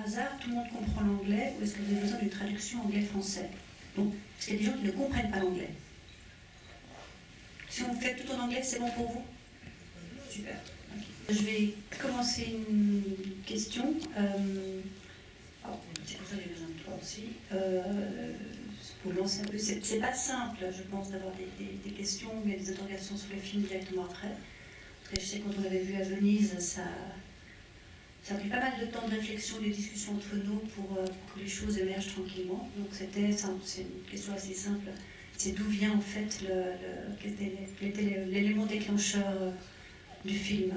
hasard, tout le monde comprend l'anglais, ou est-ce que vous avez besoin d'une traduction anglais-français? Bon, parce qu'il y a des gens qui ne comprennent pas l'anglais. Si on fait tout en anglais, c'est bon pour vous? Super. Okay. Je vais commencer une question. C'est pour ça que j'ai besoin de toi aussi. Pour lancer un peu. C'est pas simple, je pense, d'avoir des questions, mais des interrogations sur le film directement après. Parce que je sais que quand on l'avait vu à Venise, ça a pris pas mal de temps de réflexion, de discussion entre nous pour que les choses émergent tranquillement. Donc c'est une question assez simple. C'est d'où vient en fait quel était l'élément déclencheur du film.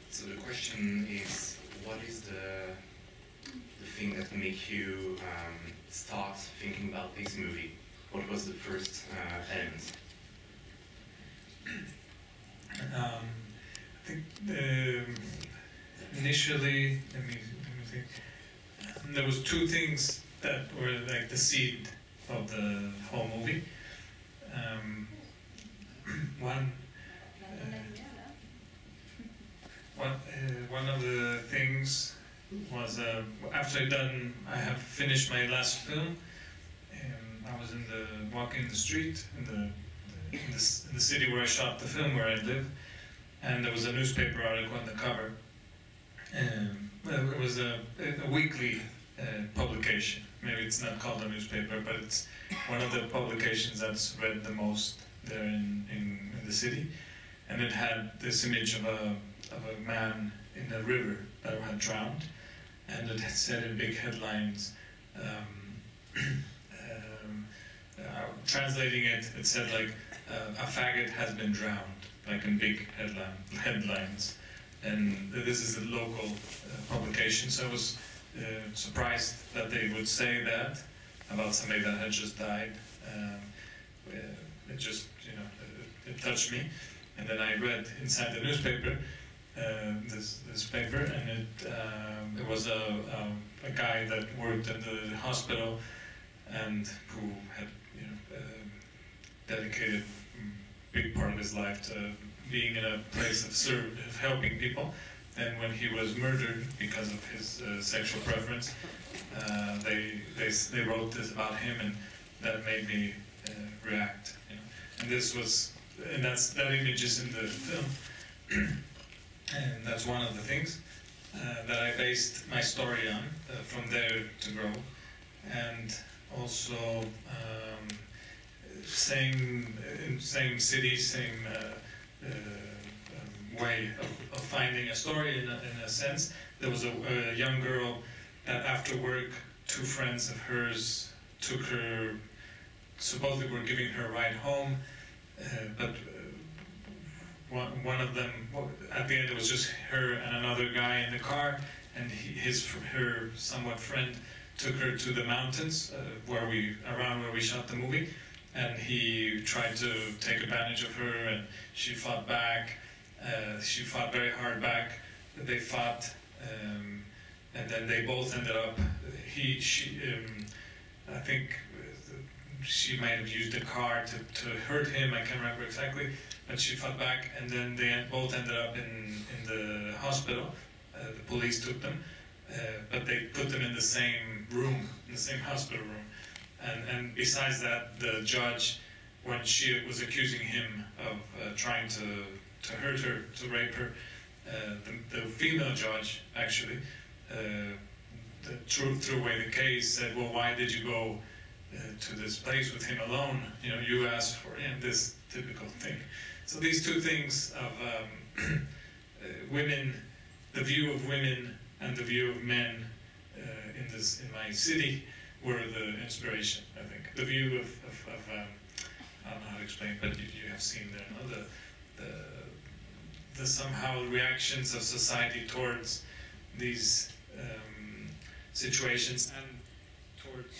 So the question is, what is the thing that make you start thinking about this movie? What was the first element? I think initially, let me think. There was two things that were like the seed of the whole movie. One of the things was after I have finished my last film. I was walking the street in the city where I shot the film, where I live, and there was a newspaper article on the cover. It was a weekly publication. Maybe it's not called a newspaper, but it's one of the publications that's read the most there in the city. And it had this image of a man in a river that had drowned, and it said in big headlines, translating it, it said like, a faggot has been drowned, like in big headlines. And this is a local publication, so I was surprised that they would say that about somebody that had just died. It just, it touched me. And then I read inside the newspaper, this paper, and it was a guy that worked in the hospital and who had dedicated a big part of his life to being in a place of helping people. And when he was murdered because of his sexual preference, they wrote this about him, and that made me react. And that image is in the film, and that's one of the things that I based my story on, from there to grow. And also same city, same way of finding a story in a sense. There was a young girl that after work, two friends of hers took her, supposedly were giving her a ride home, but one of them, at the end it was just her and another guy in the car, and her somewhat friend took her to the mountains around where we shot the movie, and he tried to take advantage of her, and she fought back. She fought very hard back. They fought, and then they both ended up. I think she might have used the car to hurt him. I can't remember exactly, but she fought back, and then they both ended up in the hospital. The police took them, but they put them in the same room, in the same hospital room. And besides that, the judge, when she was accusing him of trying to hurt her, to rape her, the female judge actually threw away the case, said, well, why did you go to this place with him alone? You asked for him, this typical thing. So these two things of women, the view of women and the view of men in my city were the inspiration, I think. The view of I don't know how to explain, but you have seen there, the somehow reactions of society towards these situations, and towards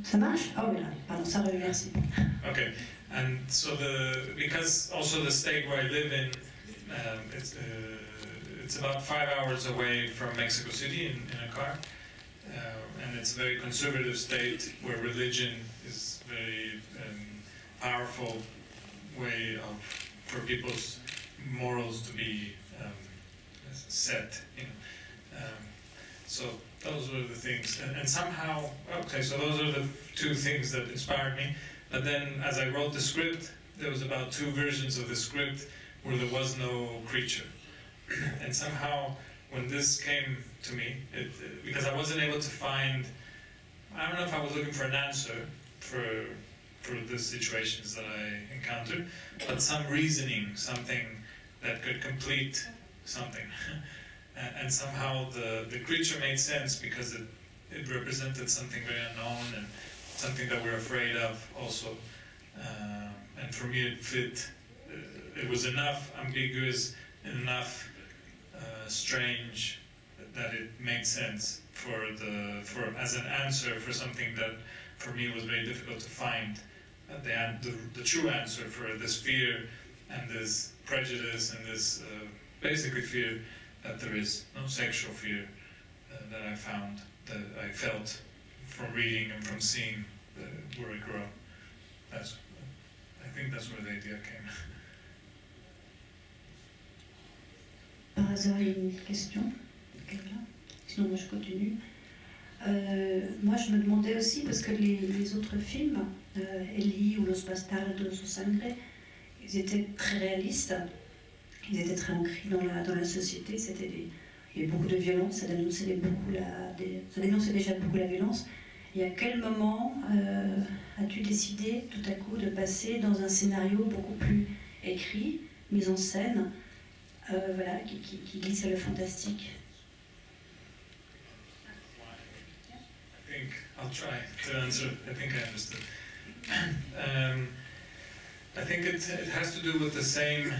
Ça marche? Oh oui, là, pardon, ça revient, merci. Okay, and so because also the state where I live in, it's about 5 hours away from Mexico City in a car, and it's a very conservative state where religion is very powerful way for people's morals to be set, you know. So those were the things, and somehow, okay, so those are the two things that inspired me. But then, as I wrote the script, there was about 2 versions of the script where there was no creature, and somehow, when this came to me, because I wasn't able to find, I don't know if I was looking for an answer for the situations that I encountered, but some reasoning, something that could complete something. And somehow the creature made sense because it represented something very unknown and something that we're afraid of also. And for me it fit, it was enough ambiguous and enough strange that it made sense as an answer for something that for me was very difficult to find. The true answer for this fear and this prejudice and this basically fear that there is no sexual fear that I found, that I felt from reading and from seeing where I grew up. I think that's where the idea came. Par hasard, il y a une question de quelqu'un? Sinon, moi je continue. Moi je me demandais aussi, parce que les autres films, Eli ou Los Bastardos ou Sangre, ils étaient très réalistes, ils étaient très ancrés dans la société, il y avait beaucoup de violence, ça dénonçait déjà beaucoup la violence. Et à quel moment as-tu décidé tout à coup de passer dans un scénario beaucoup plus écrit, mis en scène, voilà, qui glisse à le fantastique? I'll try to answer. I think I understood. I think it has to do with the same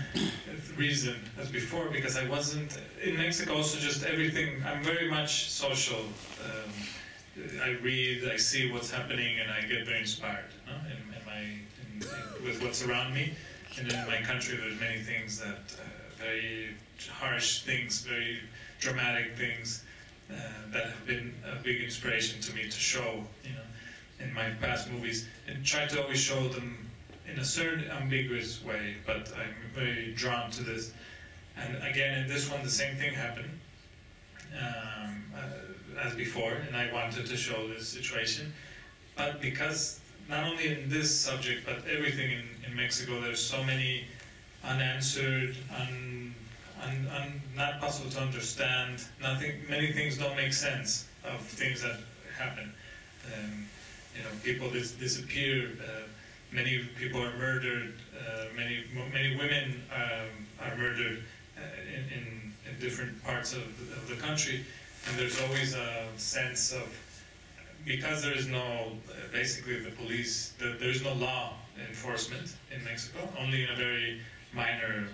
reason as before, because I wasn't in Mexico. Also, just everything. I'm very much social. I read, I see what's happening, and I get very inspired with what's around me. And in my country, there's many things that very harsh things, very dramatic things. That have been a big inspiration to me to show, you know, in my past movies, and try to always show them in a certain ambiguous way, but I'm very drawn to this. And again, in this one, the same thing happened as before, and I wanted to show this situation. But because, not only in this subject, but everything in Mexico, there's so many unanswered, not possible to understand. Many things don't make sense of things that happen. You know, people disappear. Many people are murdered. Many women are murdered in different parts of the country. And there's always a sense of, because there is no, basically the police, there is no law enforcement in Mexico, only in a very minor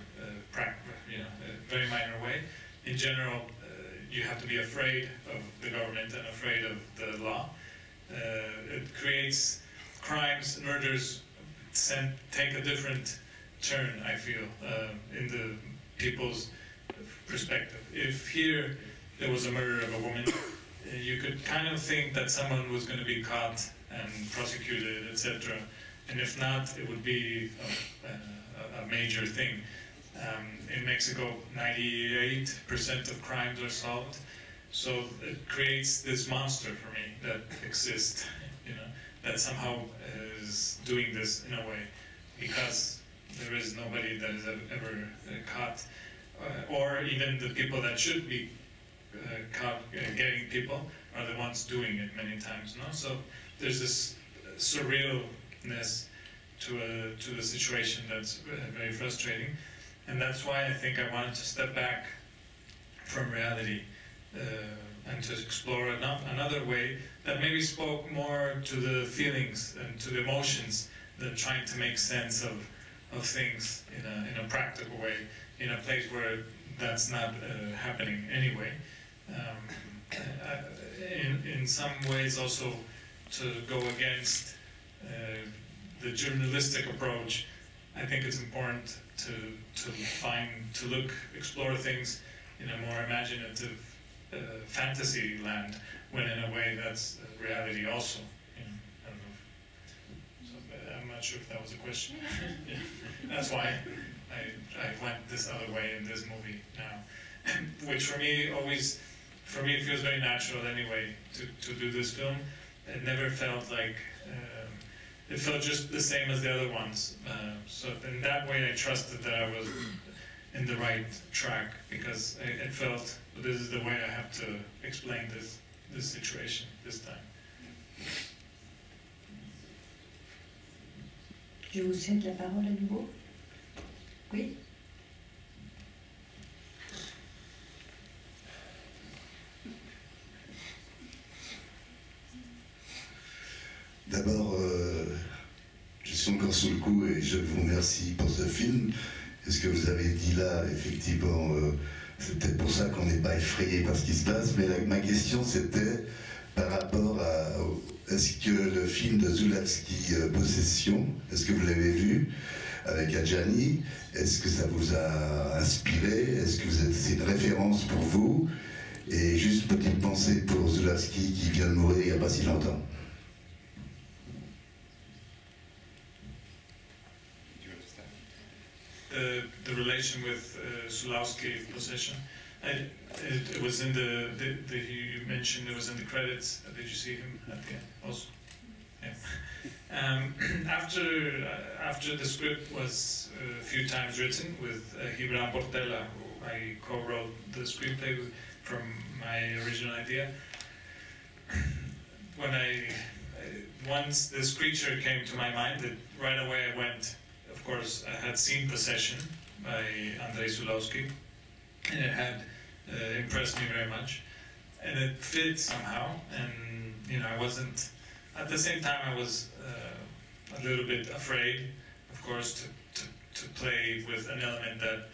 very minor way. In general, you have to be afraid of the government and afraid of the law. It creates crimes, murders take a different turn, I feel, in the people's perspective. If here there was a murder of a woman, you could kind of think that someone was going to be caught and prosecuted, etc. And if not, it would be a major thing. In Mexico, 98% of crimes are solved, so it creates this monster for me that exists, you know, that somehow is doing this in a way, because there is nobody that is ever caught, or even the people that should be caught getting people are the ones doing it many times, no? So there's this surrealness to the situation that's very frustrating. And that's why I think I wanted to step back from reality and to explore another way that maybe spoke more to the feelings and to the emotions than trying to make sense of things in a practical way, in a place where that's not happening anyway. In some ways also to go against the journalistic approach. I think it's important to explore things in a more imaginative fantasy land, when in a way that's reality also. You know, I don't know. So I'm not sure if that was a question. Yeah. That's why I went this other way in this movie now, which for me it feels very natural anyway to do this film. It never felt like it felt just the same as the other ones. So in that way, I trusted that I was in the right track, because it felt this is the way I have to explain this situation this time. Je vous cède la parole à nouveau. Oui. D'abord, je suis encore sous le coup et je vous remercie pour ce film. Et ce que vous avez dit là, effectivement, c'est peut-être pour ça qu'on n'est pas effrayé par ce qui se passe, mais ma question c'était par rapport à est-ce que le film de Zulawski, Possession, est-ce que vous l'avez vu avec Adjani, est-ce que ça vous a inspiré, est-ce que c'est une référence pour vous? Et juste petite pensée pour Zulawski qui vient de mourir il n'y a pas si longtemps. The relation with Zulawski, Possession, it was in the you mentioned it was in the credits. Did you see him at the end also? Yeah. After the script was a few times written with Gibran Portela, who I co-wrote the screenplay with, from my original idea. When once this creature came to my mind, right away I went. Of course, I had seen Possession by Andrei Zulawski, and it had impressed me very much, and it fit somehow. And you know, I wasn't. At the same time, I was a little bit afraid, of course, to play with an element that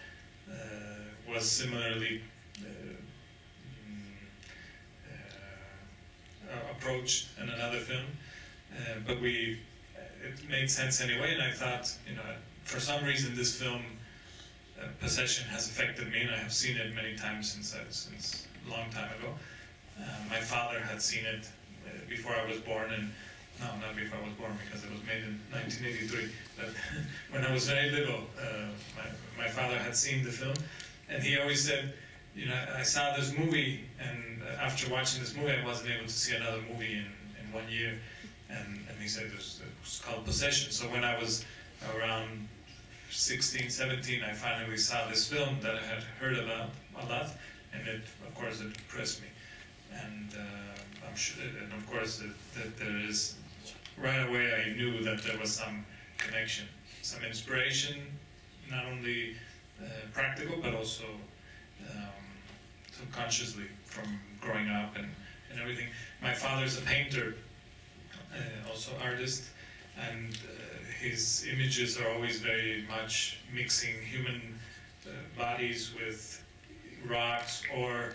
was similarly approached in another film, but it made sense anyway, and I thought, you know, for some reason this film, Possession, has affected me, and I have seen it many times since a long time ago. My father had seen it before I was born, and no, not before I was born, because it was made in 1983, but when I was very little, my father had seen the film, and he always said, you know, I saw this movie, and after watching this movie, I wasn't able to see another movie in 1 year. And he said it was called Possession. So when I was around 16, 17, I finally saw this film that I had heard about a lot, and of course, it impressed me. And I'm sure, and of course, that there is, right away I knew that there was some connection, some inspiration, not only practical, but also subconsciously from growing up and everything. My father's a painter, also artist, and his images are always very much mixing human bodies with rocks or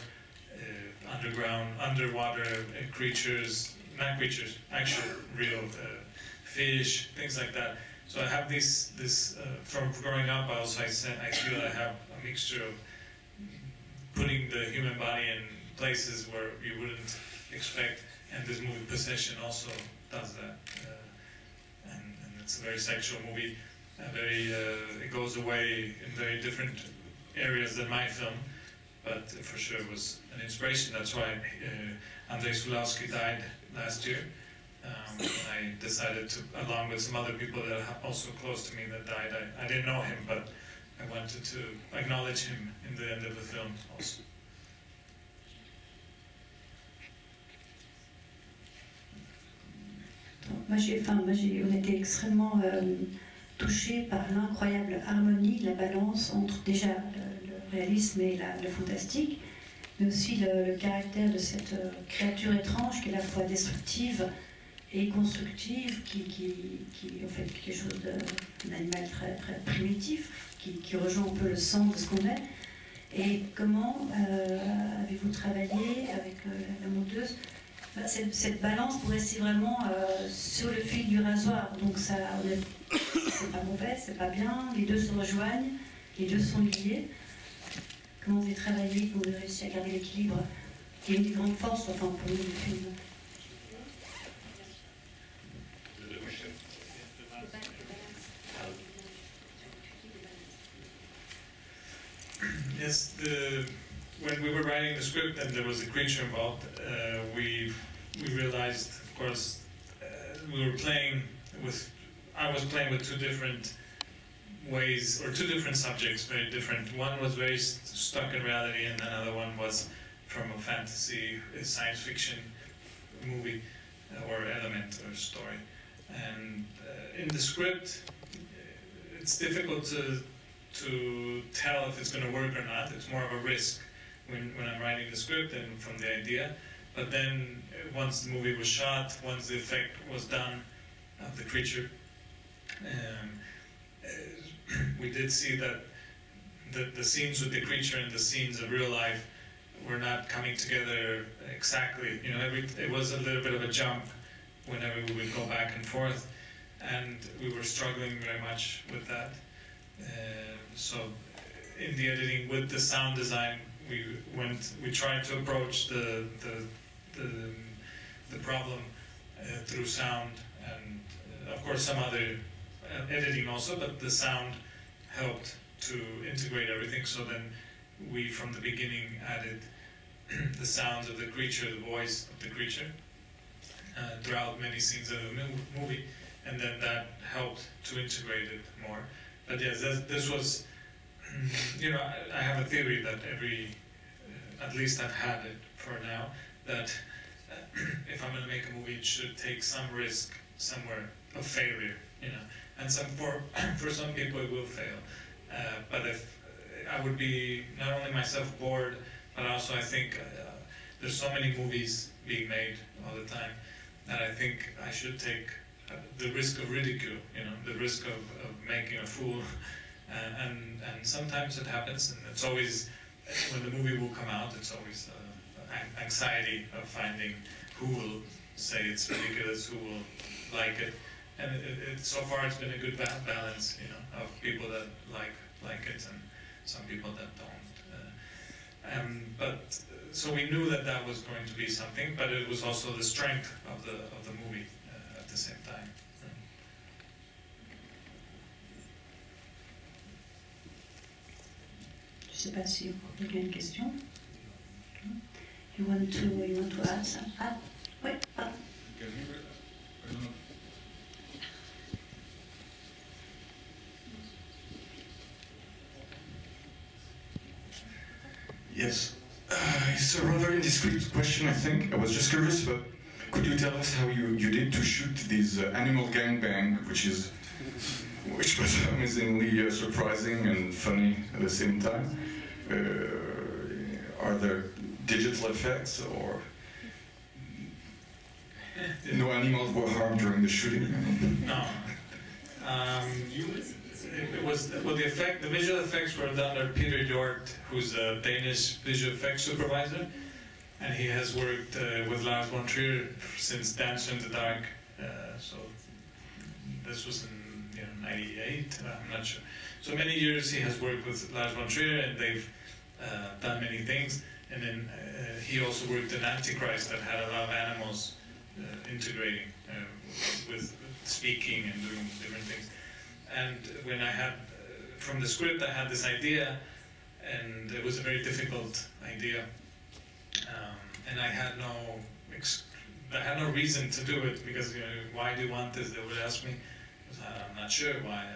underwater creatures, not creatures, actual real fish, things like that. So I have this from growing up. I feel I have a mixture of putting the human body in places where you wouldn't expect, and this movie Possession also does that, and it's a very sexual movie. It goes away in very different areas than my film, but for sure it was an inspiration. That's why Andrei Zulawski died last year. And I decided to, along with some other people that are also close to me that died, I didn't know him, but I wanted to acknowledge him in the end of the film also. On a été extrêmement touchés par l'incroyable harmonie, la balance entre déjà le réalisme et le fantastique, mais aussi le caractère de cette créature étrange qui est à la fois destructive et constructive, qui en fait quelque chose d'un animal très, très primitif, qui rejoint un peu le centre de ce qu'on est. Et comment avez-vous travaillé avec la monteuse cette balance pour rester vraiment sur le fil du rasoir? Donc ça, c'est pas mauvais, c'est pas bien, les deux se rejoignent, les deux sont liés. Comment vous avez travaillé, comment vous avez réussi à garder l'équilibre qui est une des grandes forces, enfin, pour nous, du film. Yes, when we were writing the script and there was a creature involved, we realized, of course, we were playing with. I was playing with two different ways, or two different subjects, very different. One was very stuck in reality, and another one was from a fantasy, a science fiction movie or element or story. And in the script, it's difficult to tell if it's going to work or not. It's more of a risk when I'm writing the script and from the idea. But then once the movie was shot, once the effect was done of the creature, we did see that the scenes with the creature and the scenes of real life were not coming together exactly. You know, it was a little bit of a jump whenever we would go back and forth, and we were struggling very much with that. So in the editing with the sound design, we tried to approach the problem through sound and of course some other editing also, but the sound helped to integrate everything. So then we from the beginning added the sounds of the creature, the voice of the creature throughout many scenes of the movie, and then that helped to integrate it more. But yes, this was, you know, I have a theory that at least I've had it for now, that if I'm going to make a movie, it should take some risk somewhere of failure, you know. And for some people it will fail. But if I would be not only myself bored, but also I think there's so many movies being made all the time that I think I should take the risk of ridicule, you know, the risk of making a fool, and sometimes it happens, and it's always, when the movie will come out, it's always anxiety of finding who will say it's ridiculous, who will like it, and so far it's been a good balance, you know, of people that like it and some people that don't. But so we knew that was going to be something, but it was also the strength of the movie at the same time. Je ne sais pas si quelqu'un a une question. You want to add some? Ah, oui, pardon. Yes, it's a rather indiscreet question, I think. I was just curious, but could you tell us how you did to shoot this animal gangbang, which was amazingly surprising and funny at the same time? Are there digital effects, or no animals were harmed during the shooting? No. It was, well, the visual effects were done by Peter Hjort, who's a Danish visual effects supervisor, and he has worked with Lars von Trier since Dancer in the Dark. So this was in '98, I'm not sure. So many years he has worked with Lars von Trier, and they've done many things. And then he also worked in Antichrist, that had a lot of animals integrating with speaking and doing different things. And when I had, from the script, I had this idea, and it was a very difficult idea, and I had no reason to do it, because, you know, why do you want this? They would ask me. I'm not sure why.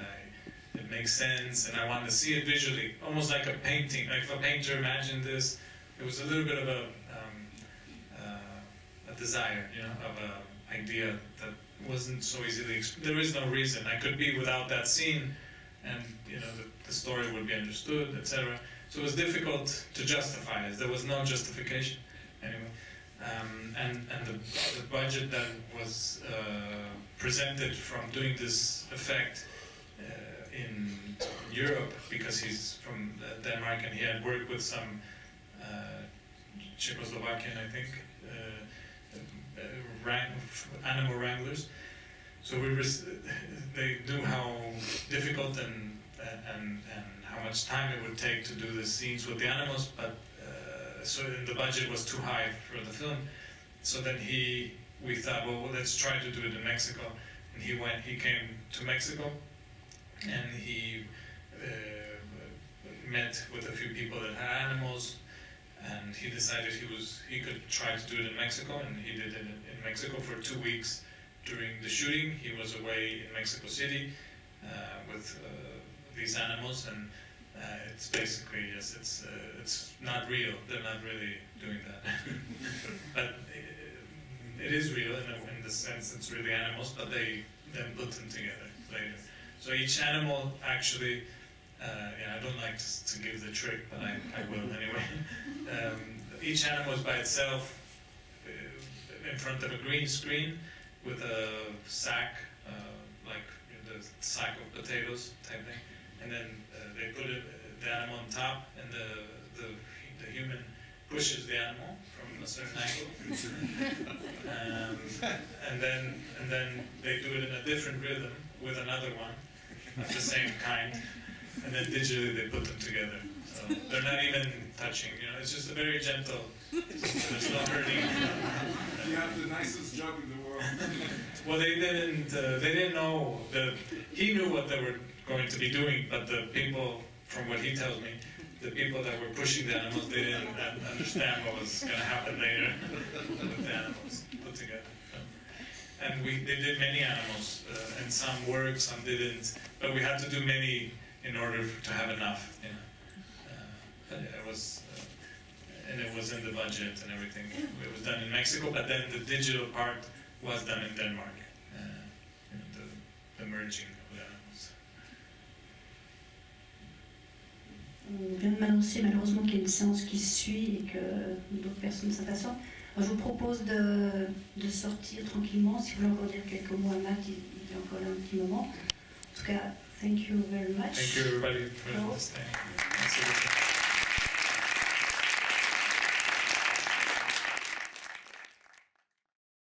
It makes sense, and I wanted to see it visually, almost like a painting. Like if a painter imagined this, it was a little bit of a desire, you know, of an idea that wasn't so easily. There is no reason. I could be without that scene, and, you know, the story would be understood, etc. So it was difficult to justify it. There was no justification, anyway. And the budget that was presented from doing this effect in Europe, because he's from Denmark and he had worked with some Czechoslovakian, I think, animal wranglers. So they knew how difficult and how much time it would take to do the scenes with the animals, but so the budget was too high for the film. So then we thought, well, let's try to do it in Mexico. And he came to Mexico, and he met with a few people that had animals, and he decided he could try to do it in Mexico, and he did it in Mexico for 2 weeks. During the shooting, he was away in Mexico City with these animals, and it's basically, yes, it's not real. They're not really doing that. But it is real in the sense it's really animals, but they then put them together later. So each animal actually, I don't like to give the trick, but I will anyway. Each animal is by itself in front of a green screen with a sack, like the sack of potatoes type thing, and then they put the animal on top, and the human pushes the animal from a certain angle, and then they do it in a different rhythm with another one of the same kind, and then digitally they put them together. So they're not even touching, it's just a very gentle, there's no hurting. You have the nicest job in the world. Well, they didn't know, he knew what they were going to be doing, but the people, from what he tells me, the people that were pushing the animals, they didn't understand what was going to happen later with the animals put together. And they did many animals, and some worked, some didn't, but we had to do many in order to have enough. And it was in the budget and everything. It was done in Mexico, but then the digital part was done in Denmark. The merging of the animals. On vient de m'annoncer malheureusement qu'il y a une séance qui suit et que d'autres personnes s'impatientent. Je vous propose de sortir tranquillement. Si vous voulez encore dire quelques mots à Amat, il est encore là un petit moment. En tout cas, thank you very much. Thank you everybody for listening.